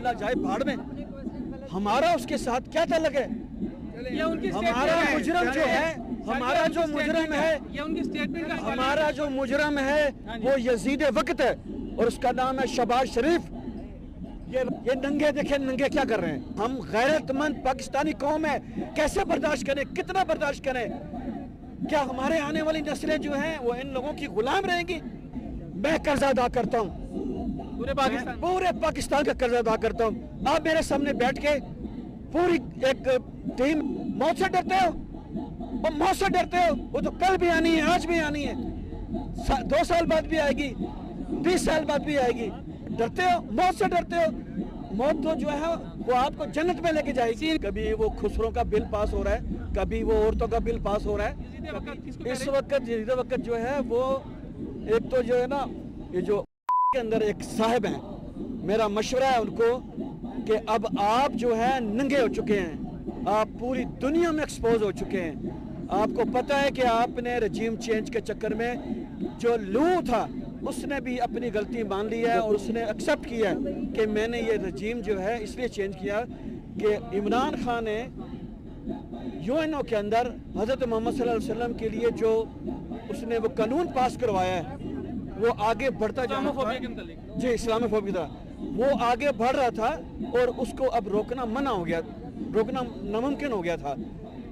اللہ जाए भाड़ में, हमारा उसके साथ क्या ताल्लुक है? हमारा मुजरम जो है, हमारा जो मुजरम है, ये उनकी स्टेटमेंट का हमारा जो मुजरम है वो यजीद वक्त है और उसका नाम है शहबाज शरीफ। ये नंगे देखे नंगे क्या कर रहे हैं? हम गैरतमंद पाकिस्तानी कौम है, कैसे बर्दाश्त करें, कितना बर्दाश्त करें? क्या हमारे आने वाली नस्लें जो हैं वो इन लोगों की गुलाम रहेंगी? मैं कर्जा अदा करता हूँ, पूरे पाकिस्तान का कर्जा अदा करता हूँ। आप मेरे सामने बैठ के पूरी एक टीम, मौत से डरते हो? वो मौत से डरते हो? वो तो कल भी आनी है, आज भी आनी है, 2 साल बाद भी आएगी, 20 साल बाद भी आएगी। डरते हो? मौत से डरते हो? मौत तो जो है वो आपको जन्नत में लेके जाएगी। कभी वो खुसरों का बिल पास हो रहा है, कभी वो औरतों का बिल पास हो रहा है। इस वक्त जो है वो एक तो जो है ना, ये जो के अंदर एक साहिब हैं, मेरा मशवरा है उनको कि अब आप जो है नंगे हो चुके हैं, आप पूरी दुनिया में एक्सपोज हो चुके हैं। आपको पता है कि आपने रजीम चेंज के चक्कर में जो लू था उसने भी अपनी गलती मान ली है और उसने एक्सेप्ट किया कि मैंने ये रजीम जो है इसलिए चेंज किया कि इमरान खान ने यूएनओ के अंदर हज़रत मोहम्मद सल्लल्लाहु अलैहि वसल्लम के लिए जो उसने वो कानून पास करवाया है वो आगे बढ़ता जाना था जी, इस्लामोफोबिया था, वो आगे बढ़ रहा था और उसको अब रोकना मना हो गया, रोकना नामुमकिन हो गया था।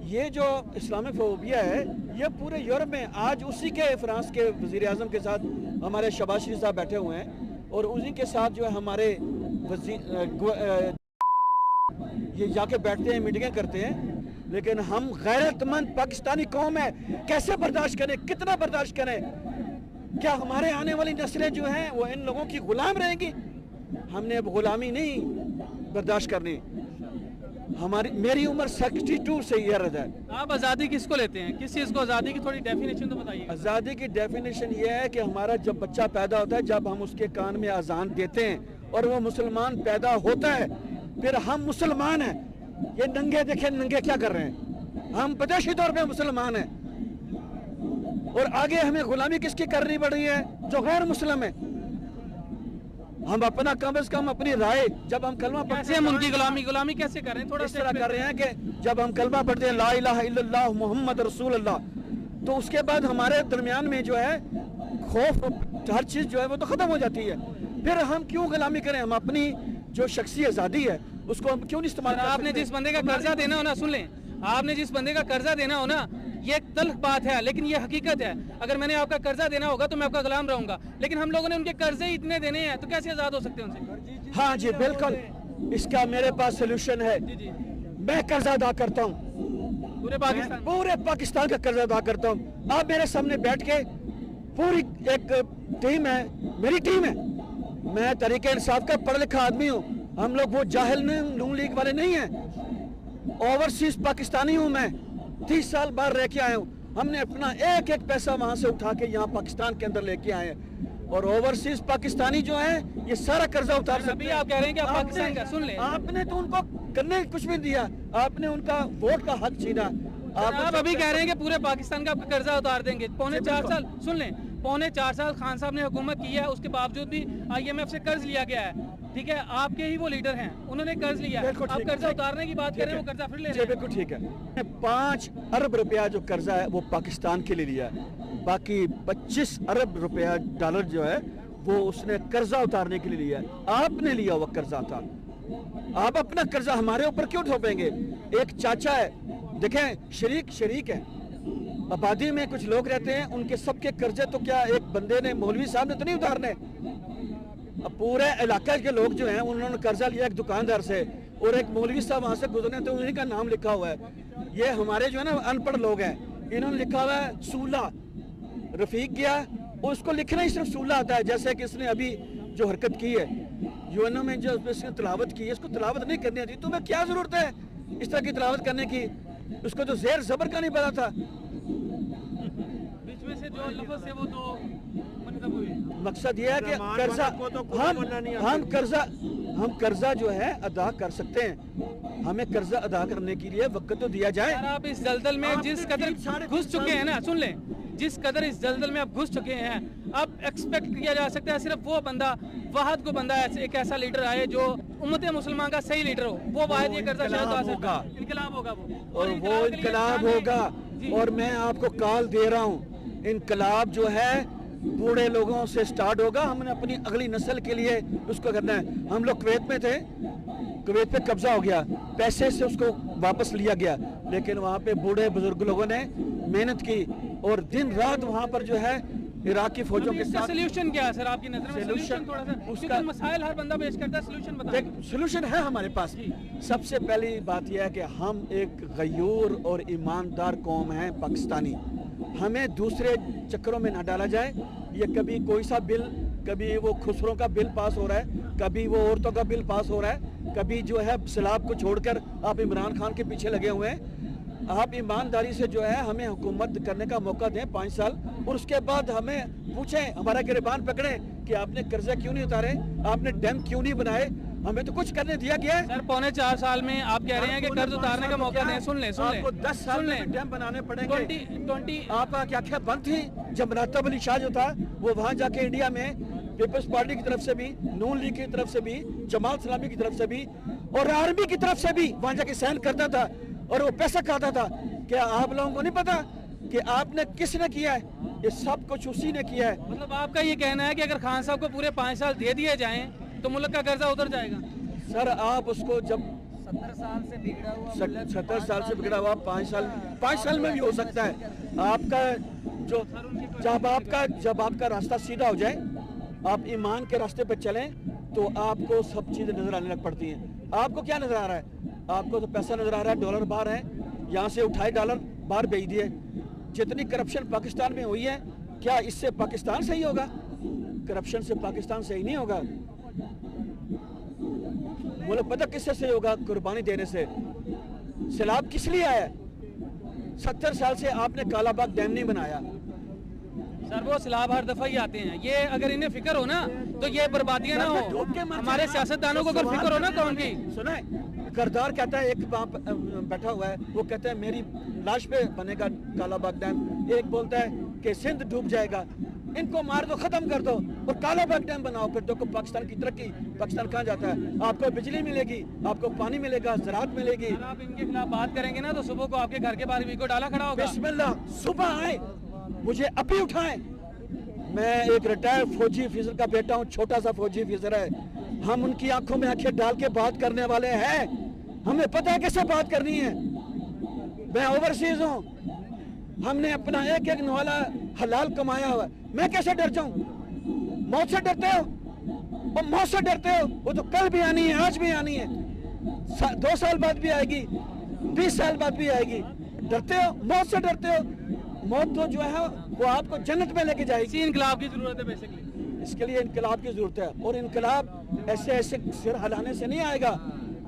ये जो इस्लामोफोबिया है ये पूरे यूरोप में, आज उसी के फ्रांस के वज़ीर आज़म के साथ हमारे शहबाज शरीफ साहब बैठे हुए हैं और उसी के साथ जो है हमारे ये जाके बैठते हैं, मीटिंगें करते हैं। लेकिन हम गैरतमंद पाकिस्तानी कौम है, कैसे बर्दाश्त करें, कितना बर्दाश्त करें? क्या हमारे आने वाली नस्लें जो हैं वो इन लोगों की गुलाम रहेंगी? हमने अब गुलामी नहीं बर्दाश्त करनी। मेरी उम्र 62 से ईयर है। आप आज़ादी किसको लेते हैं? किस चीज़ को आज़ादी की थोड़ी डेफिनेशन तो बताइए। आज़ादी की डेफिनेशन ये है कि हमारा जब बच्चा पैदा होता है, जब हम उसके कान में अजान देते हैं और वो मुसलमान पैदा होता है, फिर हम मुसलमान हैं। ये नंगे देखे नंगे क्या कर रहे हैं? हम पैदाइशी तौर पे मुसलमान हैं और आगे हमें गुलामी किसकी करनी पड़ रही है? जो गैर मुस्लिम है। हम अपना कम से कम अपनी राय, जब हम कलमा पढ़ते हैं, हम उनकी गुलामी कैसे कर रहे हैं? थोड़ा इस तरह कर रहे हैं कि जब हम कलमा पढ़ते हैं ला इलाहा इल्लल्लाह मुहम्मद रसूलुल्लाह, तो उसके बाद हमारे दरमियान में जो है खौफ, हर चीज़ जो है वो तो ख़त्म हो जाती है। फिर हम क्यों गुलामी करें? हम अपनी जो शख्सी आज़ादी है उसको हम क्यों नहीं इस्तेमाल? आपने जिस बंदे का कर्जा देना हो ना, सुन लें, आपने जिस बंदे का कर्जा देना हो ना, ये एक तल्ख बात है लेकिन ये हकीकत है। अगर मैंने आपका कर्जा देना होगा तो मैं आपका गुलाम रहूंगा, लेकिन हम लोगों ने उनके कर्जे ही इतने देने हैं तो कैसे आज़ाद हो सकते हैं उनसे? हाँ जी बिल्कुल, इसका मेरे पास सोल्यूशन है। मैं कर्जा अदा करता हूँ, पूरे पाकिस्तान का कर्जा अदा करता हूँ। आप मेरे सामने बैठ के पूरी एक टीम है, मेरी टीम है, मैं तरीके इंसाफ का पढ़ा लिखा आदमी हूँ। हम लोग वो जाहिल नून लीग वाले नहीं हैं। ओवरसीज पाकिस्तानी हूँ मैं, 30 साल बाहर रह के आया हूँ। हमने अपना एक एक पैसा वहाँ से उठा के यहाँ पाकिस्तान के अंदर लेके आए हैं और ओवरसीज पाकिस्तानी जो है ये सारा कर्जा उतार सकते हैं। आप कह रहे हैं कि आप पाकिस्तान का, सुन लें, आपने तो उनको करने कुछ भी दिया, आपने उनका वोट का हक छीना। आप अभी कह रहे हैं कि पूरे पाकिस्तान का आपका कर्जा उतार देंगे। पौने 4 साल, सुन लें, पौने 4 साल खान साहब ने हुकूमत की है, उसके बावजूद भी IMF से कर्ज लिया गया है। ठीक है, आपके ही वो लीडर हैं, उन्होंने कर्ज लिया है, आप कर्जा उतारने की बात कर रहे हैं, वो कर्जा फिर ले रहे हैं। बिल्कुल ठीक है। 5 अरब रुपया जो कर्जा है वो पाकिस्तान के लिए लिया है, बाकी 25 अरब रुपया डॉलर जो है वो उसने कर्जा उतारने के लिए लिया है। आपने लिया हुआ कर्जा था, आप अपना कर्जा हमारे ऊपर क्यों थोपेंगे? एक चाचा है, देखें, शरीक है, आबादी में कुछ लोग रहते हैं, उनके सबके कर्जे तो क्या एक बंदे ने, मौलवी साहब ने तो नहीं उतारने। अब पूरे इलाके के लोग जो हैं उन्होंने कर्जा लिया एक दुकानदार से और एक मौलवी साहब वहाँ से गुजरने तो उन्हीं का नाम लिखा हुआ है। ये हमारे जो है ना अनपढ़ लोग हैं, इन्होंने लिखा हुआ है सूला। रफीक गया, उसको लिखना ही सिर्फ सूला आता है, जैसे कि इसने अभी जो हरकत की है यूएनओ में, जो इसने तिलावत की है, इसको तिलावत नहीं करनी आती। तुम्हें क्या जरूरत है इस तरह की तिलावत करने की? उसको तो जेर जबर का नहीं पता था। बीच में से जो लफ्ज़ है वो तो मतलब हुए। मकसद ये है कि कर्जा हम कर्जा जो है अदा कर सकते हैं। हमें कर्जा अदा करने के लिए वक्त तो दिया जाए। आप इस दलदल में जिस कदर घुस चुके हैं ना, सुन लें, जिस कदर इस दलदल में आप घुस चुके हैं, अब एक्सपेक्ट किया जा सकता है सिर्फ वो बंदा, वाहद को बंदा एक ऐसा लीडर आए जो उम्मत मुसलमान का सही लीडर हो, वो वाहद ये कर्जा शायद आ सकता है। इनकलाब होगा वो, और वो इनकलाब होगा। और मैं आपको कॉल दे रहा हूँ, इनकलाब जो है बूढ़े लोगों से स्टार्ट होगा। हमने अपनी अगली नस्ल के लिए उसको करना है। हम लोग कुवैत में थे, कुवैत पे कब्जा हो गया, पैसे से उसको वापस लिया गया, लेकिन वहाँ पे बूढ़े बुजुर्ग लोगों ने मेहनत की और दिन रात वहाँ पर जो है इराक की फौजों के साथ। सॉल्यूशन क्या है सर आपकी नजर में? सॉल्यूशन थोड़ा सा, उसका मसाइल हर बंदा पेश करता है, सॉल्यूशन बताइए। सॉल्यूशन है हमारे पास। सबसे पहली बात यह है कि हम एक गयूर और ईमानदार कौम हैं पाकिस्तानी। हमें दूसरे चक्करों में ना डाला जाए। ये कभी कोई सा बिल, कभी वो खुसरों का बिल पास हो रहा है, कभी वो औरतों का बिल पास हो रहा है, कभी जो है सैलाब को छोड़कर आप इमरान खान के पीछे लगे हुए हैं। आप ईमानदारी से जो है हमें हुकूमत करने का मौका दें 5 साल, और उसके बाद हमें पूछें, हमारा गिरबान पकड़ें कि आपने कर्जा क्यों नहीं उतारे, आपने डैम क्यों नहीं बनाए, हमें तो कुछ करने दिया गया है। सर 4.25 साल में आप कह रहे हैं कि कर्ज उतारने का मौका दें। सुन लें आपको 10 साल में डैम बनाने पड़ेंगे। आपका क्या आंखें बंद थी जब मुरातब अली शाह जो था वो वहाँ जाके इंडिया में पीपल्स पार्टी की तरफ से भी, नून लीग की तरफ से भी, जमात इस्लामी की तरफ से भी और आर्मी की तरफ से भी वहाँ जाके साइन करता था और वो पैसा खाता था। क्या आप लोगों को नहीं पता कि आपने किसने किया है? ये सब कुछ उसी ने किया है। मतलब आपका ये कहना है कि अगर खान साहब को पूरे 5 साल दे दिए जाएं तो मुल्क का कर्जा उतर जाएगा? सर आप उसको जब 70 साल से बिगड़ा हुआ 70 साल से बिगड़ा हुआ 5 साल में भी हो सकता है। आपका जो जब आपका रास्ता सीधा हो जाए, आप ईमान के रास्ते पे चलें, तो आपको सब चीजें नजर आने लग पड़ती हैं। आपको क्या नजर आ रहा है? आपको तो पैसा नजर आ रहा है, डॉलर बाहर है, यहाँ से उठाए डॉलर बाहर भेज दिए। जितनी करप्शन पाकिस्तान में हुई है, क्या इससे पाकिस्तान सही होगा? करप्शन से पाकिस्तान सही नहीं होगा। बोले पता किससे सही होगा? कुर्बानी देने से। सैलाब किस लिए आया? 70 साल से आपने कालाबाग डैम नहीं बनाया। सर वो सैलाब हर दफा ही आते हैं। ये अगर इन्हें फिक्र हो ना तो ये बर्बादियां ना हो। हमारे सियासतदानों को अगर फिक्र हो ना कौन की। सुना है करदार कहता है, एक बैठा हुआ है, वो कहता है मेरी लाश पे बनेगा कालाबाग डैम। एक बोलता है कि सिंध डूब जाएगा, इनको मार दो, खत्म कर दो और कालाबाग डैम बनाओ। फिर देखो पाकिस्तान की तरक्की। पाकिस्तान कहाँ जाता है? आपको बिजली मिलेगी, आपको पानी मिलेगा, ज़राअत मिलेगी। आप इनके खिलाफ बात करेंगे ना तो सुबह को आपके घर के बाहर भी को डाला खड़ा होगा। बिस्मिल्लाह, सुबह आए, मुझे अभी उठाएं। मैं एक रिटायर्ड फौजी अफसर का बेटा हूँ, छोटा सा फौजी अफसर है। हम उनकी आंखों में आंखें डाल के बात करने वाले हैं। हमें पता है कैसे बात करनी है। मैं ओवरसीज हूँ, हमने अपना एक एक नवाला हलाल कमाया हुआ। मैं कैसे डर जाऊं? मौत से डरते हो? और मौत से डरते हो? वो तो कल भी आनी है, आज भी आनी है, 2 साल बाद भी आएगी, 20 साल बाद भी आएगी। डरते हो? मौत से डरते हो? मौत तो जो है वो आपको जन्नत में लेके जाएगी। इसी इनकलाब की जरूरत है बेसिकली। इसके लिए इनकलाब की जरूरत है, और इनकलाब ऐसे ऐसे सिर हिलाने से नहीं आएगा।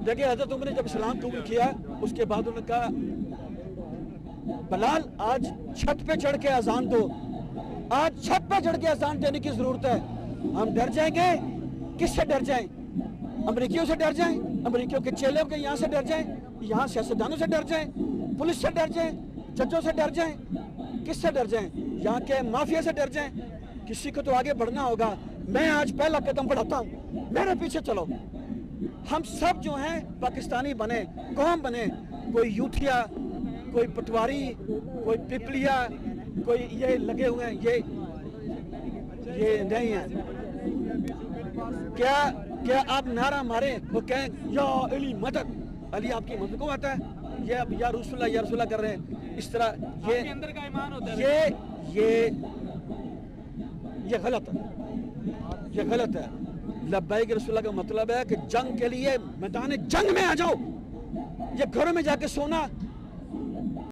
देखिए हजरत उमर ने जब इस्लाम कबूल किया, उसके बाद उन्होंने कहा बलाल आज छत पे चढ़ के अजान दो। आज छत पे चढ़ के अजान देने की जरूरत है। हम डर जाएंगे? किससे डर जाएं? अमरीकियों से डर जाएं? अमरीकियों के चेलों के यहाँ से डर जाएं? यहाँ सियासतदानों से डर जाएं? पुलिस से डर जाएं? जजों से डर जाएं? किससे डर जाएं? यहाँ के माफिया से डर जाएं? किसी को तो आगे बढ़ना होगा। मैं आज पहला कदम बढ़ाता हूँ, मेरे पीछे चलो। हम सब जो हैं पाकिस्तानी बने, कौम बने। कोई यूथिया, कोई पटवारी, कोई पिपलिया, कोई ये लगे हुए हैं, ये नहीं है। क्या आप नारा मारे वो कहें या अली मदद, अली आपकी मदद को आता है? ये अब या रसूलुल्लाह कर रहे हैं इस तरह। ये अंदर का ईमान होता है। ये गलत है, ये गलत है। लब्बैक रसूलुल्लाह का मतलब है कि जंग के लिए मैदान जंग में आ जाओ। ये घरों में जाके सोना